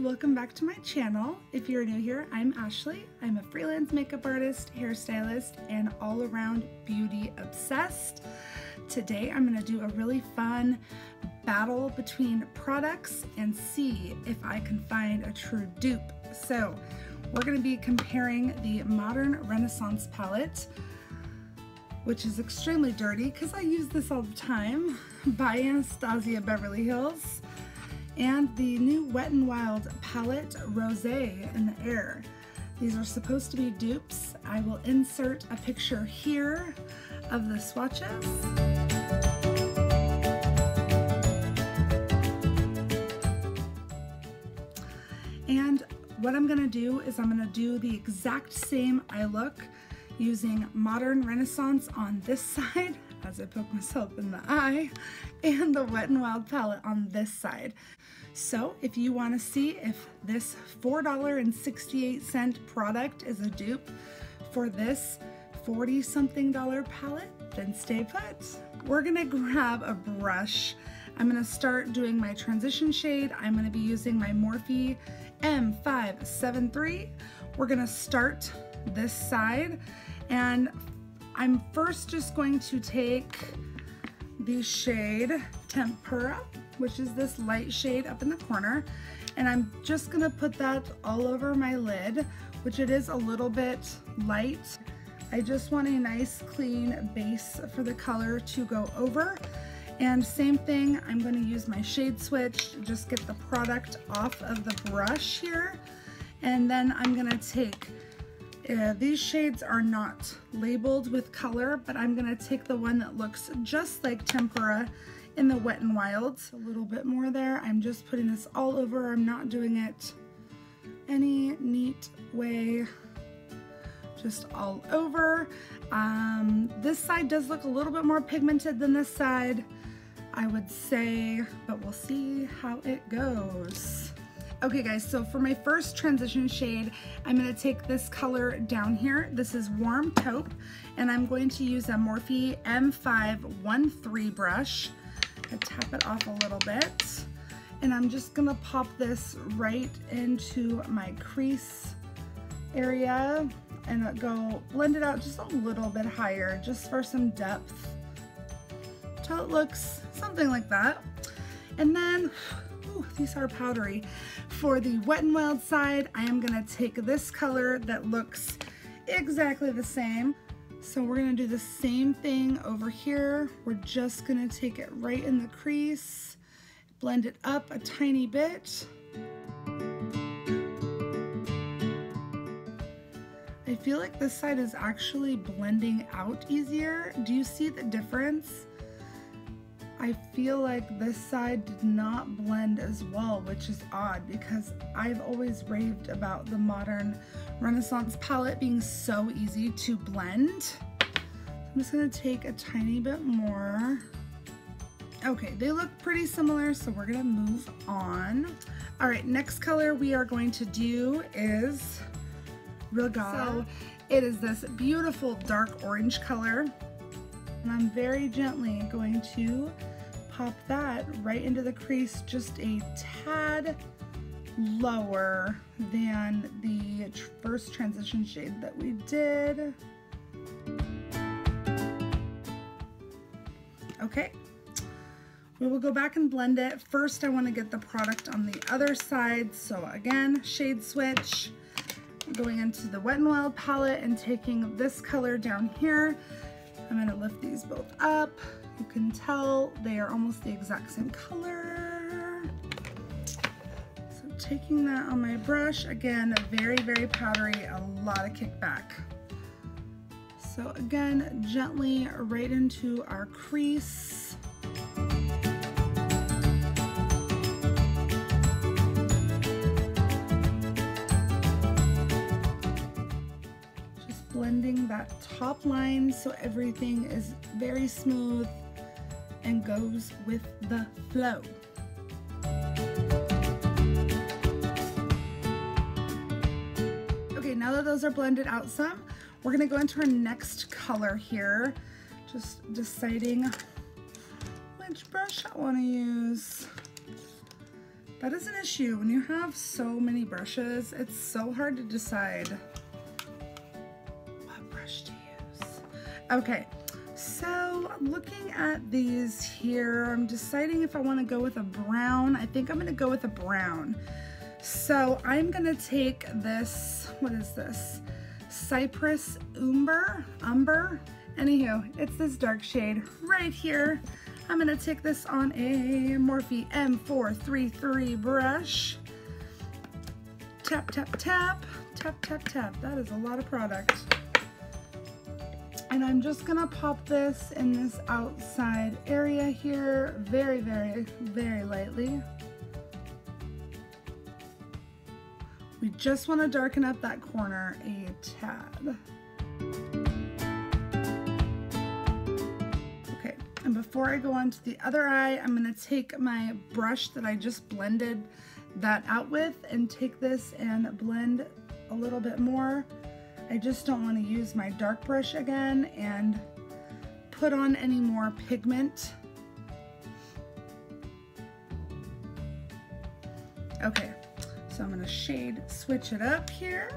welcome back to my channel. If you're new here, I'm Ashley. I'm a freelance makeup artist, hairstylist, and all-around beauty obsessed. Today I'm going to do a really fun battle between products and see if I can find a true dupe. So we're going to be comparing the Modern Renaissance palette, which is extremely dirty because I use this all the time, by Anastasia Beverly Hills, and the new Wet n Wild palette Rosé in the Air. These are supposed to be dupes. I will insert a picture here of the swatches. And what I'm going to do is I'm going to do the exact same eye look using Modern Renaissance on this side, as I poke myself in the eye, and the Wet n Wild palette on this side. So if you want to see if this $4.68 product is a dupe for this $40-something palette, then stay put. We're gonna grab a brush. I'm gonna start doing my transition shade. I'm gonna be using my Morphe M573. We're gonna start this side, and I'm first just going to take the shade Tempera, which is this light shade up in the corner, and I'm just gonna put that all over my lid, which it is a little bit light. I just want a nice clean base for the color to go over. And same thing, I'm going to use my shade switch to just get the product off of the brush here. And then I'm going to take, these shades are not labeled with color, but I'm going to take the one that looks just like Tempera in the Wet n Wild. A little bit more there. I'm just putting this all over. I'm not doing it any neat way. Just all over. This side does look a little bit more pigmented than this side, I would say, but we'll see how it goes. Okay guys, so for my first transition shade, I'm going to take this color down here. This is Warm Taupe, and I'm going to use a Morphe M513 brush and tap it off a little bit. And I'm just going to pop this right into my crease area and go blend it out just a little bit higher, just for some depth, till it looks something like that. And then, ooh, these are powdery. For the Wet n Wild side, I am gonna take this color that looks exactly the same. So we're gonna do the same thing over here. We're just gonna take it right in the crease, blend it up a tiny bit. I feel like this side is actually blending out easier. Do you see the difference? I feel like this side did not blend as well, which is odd because I've always raved about the Modern Renaissance palette being so easy to blend. I'm just gonna take a tiny bit more. Okay, they look pretty similar, so we're gonna move on. All right, next color we are going to do is So it is this beautiful dark orange color, and I'm very gently going to pop that right into the crease, just a tad lower than the first transition shade that we did. Okay, we will go back and blend it. First, I want to get the product on the other side, so again, shade switch. Going into the Wet n Wild palette and taking this color down here. I'm going to lift these both up. You can tell they are almost the exact same color. So taking that on my brush, again, very, very powdery, a lot of kickback. So again, gently right into our crease. Blending that top line so everything is very smooth and goes with the flow. Okay, now that those are blended out some, we're gonna go into our next color here. Just deciding which brush I wanna use. That is an issue. When you have so many brushes, it's so hard to decide what brush to use. Okay, so looking at these here, I'm deciding if I want to go with a brown. I think I'm going to go with a brown. So I'm going to take this, what is this? Cypress Umber? Anywho, it's this dark shade right here. I'm going to take this on a Morphe M433 brush. Tap, tap, tap, tap, tap, tap. That is a lot of product. And I'm just going to pop this in this outside area here very, very, very lightly. We just want to darken up that corner a tad. Okay, and before I go on to the other eye, I'm going to take my brush that I just blended that out with and take this and blend a little bit more. I just don't want to use my dark brush again and put on any more pigment. Okay. So I'm going to switch it up here.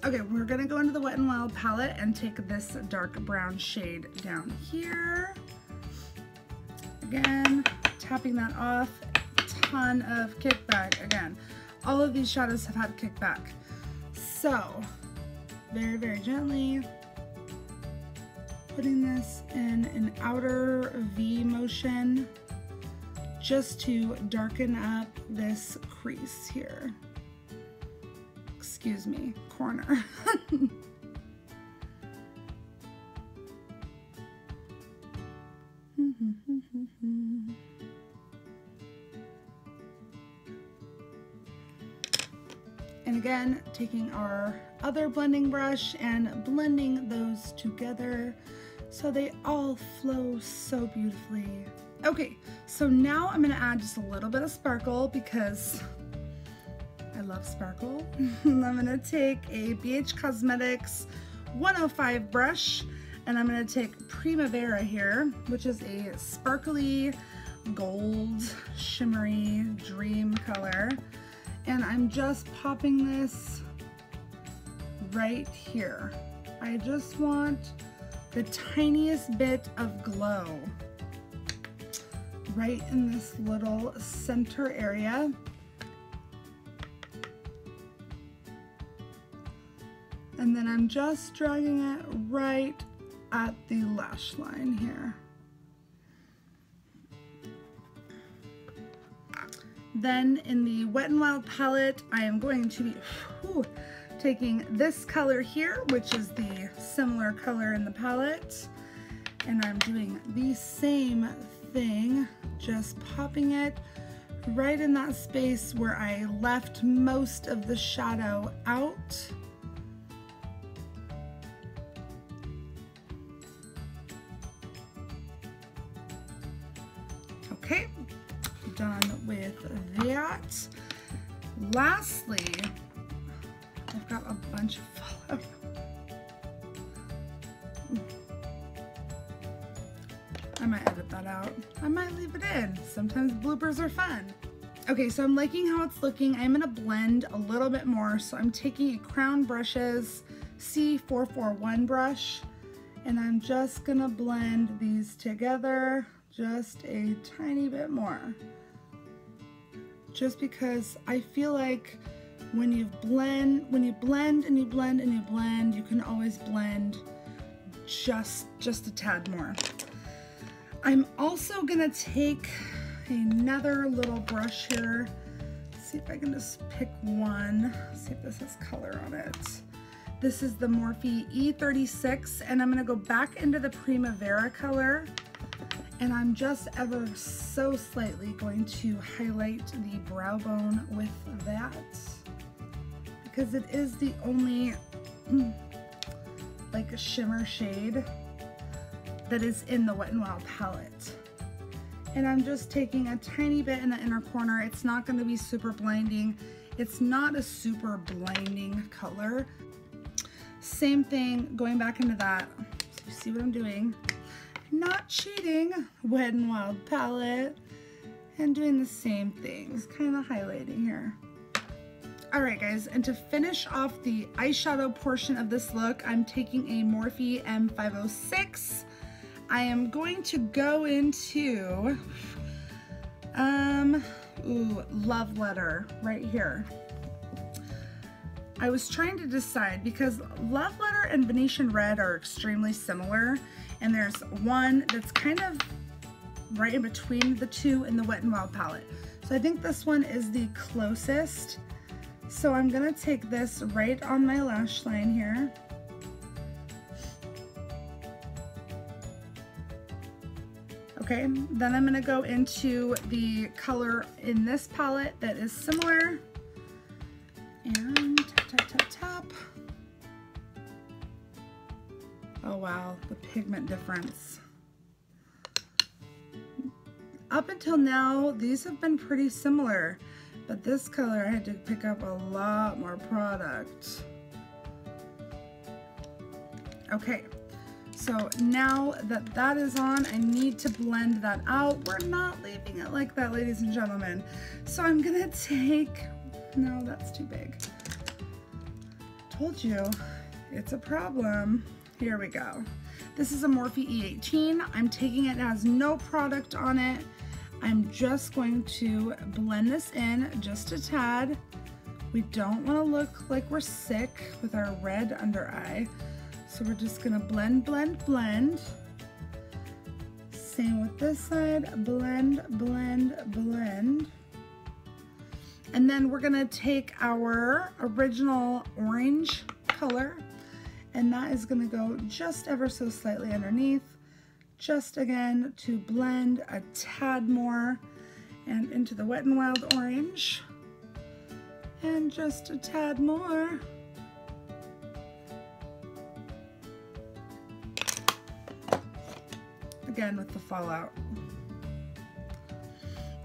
Okay, we're going to go into the Wet n Wild palette and take this dark brown shade down here. Again, tapping that off. Ton of kickback. Again, all of these shadows have had kickback. So, very, very gently putting this in an outer V motion, just to darken up this crease here. Excuse me, corner. And again, taking our other blending brush and blending those together so they all flow so beautifully. Okay, so now I'm gonna add just a little bit of sparkle because I love sparkle. I'm gonna take a BH Cosmetics 105 brush and I'm gonna take Primavera here, which is a sparkly gold shimmery dream color. And I'm just popping this right here. I just want the tiniest bit of glow right in this little center area. And then I'm just dragging it right at the lash line here. Then in the Wet n Wild palette, I am going to be taking this color here, which is the similar color in the palette. And I'm doing the same thing, just popping it right in that space where I left most of the shadow out. Okay, done with that. Lastly, I've got a bunch of fallout. I might edit that out. I might leave it in. Sometimes bloopers are fun. Okay, so I'm liking how it's looking. I'm gonna blend a little bit more. So I'm taking a Crown Brushes C441 brush, and I'm just gonna blend these together just a tiny bit more. Just because I feel like when you blend and you blend and you blend, you can always blend just a tad more. I'm also gonna take another little brush here. See if I can just pick one. See if this has color on it. This is the Morphe E36, and I'm gonna go back into the Primavera color, and I'm just ever so slightly going to highlight the brow bone with that, because it is the only like a shimmer shade that is in the Wet n Wild palette. And I'm just taking a tiny bit in the inner corner. It's not going to be super blinding. It's not a super blinding color. Same thing, going back into that. So you see what I'm doing? Not cheating. Wet n Wild palette. And doing the same thing, just kind of highlighting here. Alright guys, and to finish off the eyeshadow portion of this look, I'm taking a Morphe M506. I am going to go into, Love Letter right here. I was trying to decide because Love Letter and Venetian Red are extremely similar, and there's one that's kind of right in between the two in the Wet n Wild palette. So I think this one is the closest. So I'm gonna take this right on my lash line here. Okay, then I'm gonna go into the color in this palette that is similar. And tap, tap, tap, tap. Oh wow, the pigment difference. Up until now, these have been pretty similar. But this color, I had to pick up a lot more product. Okay, so now that that is on, I need to blend that out. We're not leaving it like that, ladies and gentlemen. So I'm gonna take, no, that's too big. Told you, it's a problem. Here we go. This is a Morphe E18. I'm taking it, it has no product on it. I'm just going to blend this in just a tad. We don't want to look like we're sick with our red under eye. So we're just going to blend, blend, blend. Same with this side, blend, blend, blend. And then we're going to take our original orange color, and that is going to go just ever so slightly underneath. Just again to blend a tad more and into the Wet n Wild orange, and just a tad more. Again with the fallout.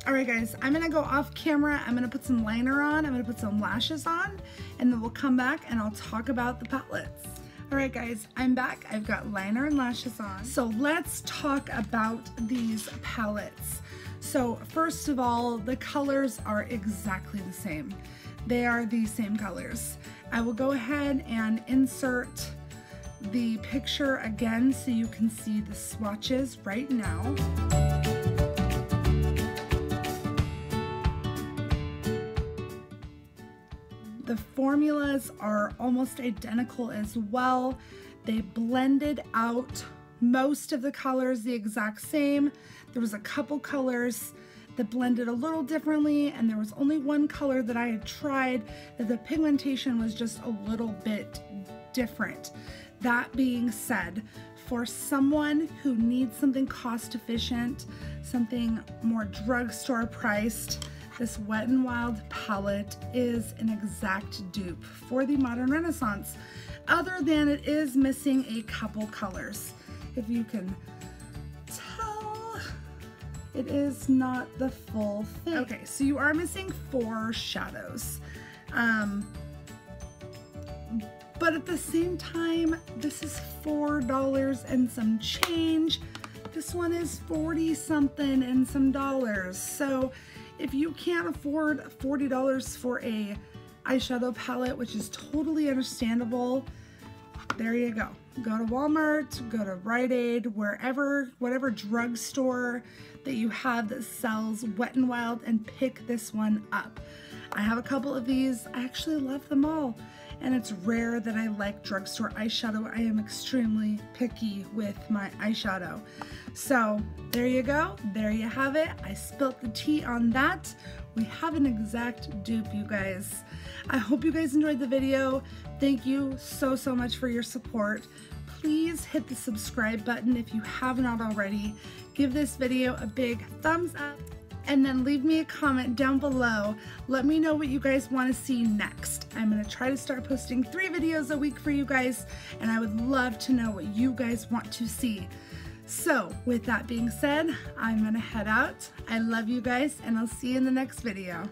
Alright guys, I'm gonna go off camera, I'm gonna put some liner on, I'm gonna put some lashes on, and then we'll come back and I'll talk about the palettes. Alright guys, I'm back. I've got liner and lashes on. So let's talk about these palettes. So first of all, the colors are exactly the same. They are the same colors. I will go ahead and insert the picture again so you can see the swatches right now. The formulas are almost identical as well. They blended out most of the colors the exact same. There was a couple colors that blended a little differently, and there was only one color that I had tried that the pigmentation was just a little bit different. That being said, for someone who needs something cost efficient, something more drugstore priced, this Wet n Wild palette is an exact dupe for the Modern Renaissance, other than it is missing a couple colors. If you can tell, it is not the full thing. Okay, so you are missing 4 shadows. But at the same time, this is $4 and some change. This one is 40 something and some dollars. So if you can't afford $40 for a eyeshadow palette, which is totally understandable, there you go. Go to Walmart, go to Rite Aid, wherever, whatever drugstore that you have that sells Wet n Wild, and pick this one up. I have a couple of these. I actually love them all. And it's rare that I like drugstore eyeshadow. I am extremely picky with my eyeshadow. So there you go, there you have it. I spilt the tea on that. We have an exact dupe, you guys. I hope you guys enjoyed the video. Thank you so much for your support. Please hit the subscribe button if you have not already. Give this video a big thumbs up, and then leave me a comment down below. Let me know what you guys want to see next. I'm going to try to start posting 3 videos a week for you guys, and I would love to know what you guys want to see. So with that being said, I'm going to head out. I love you guys, and I'll see you in the next video.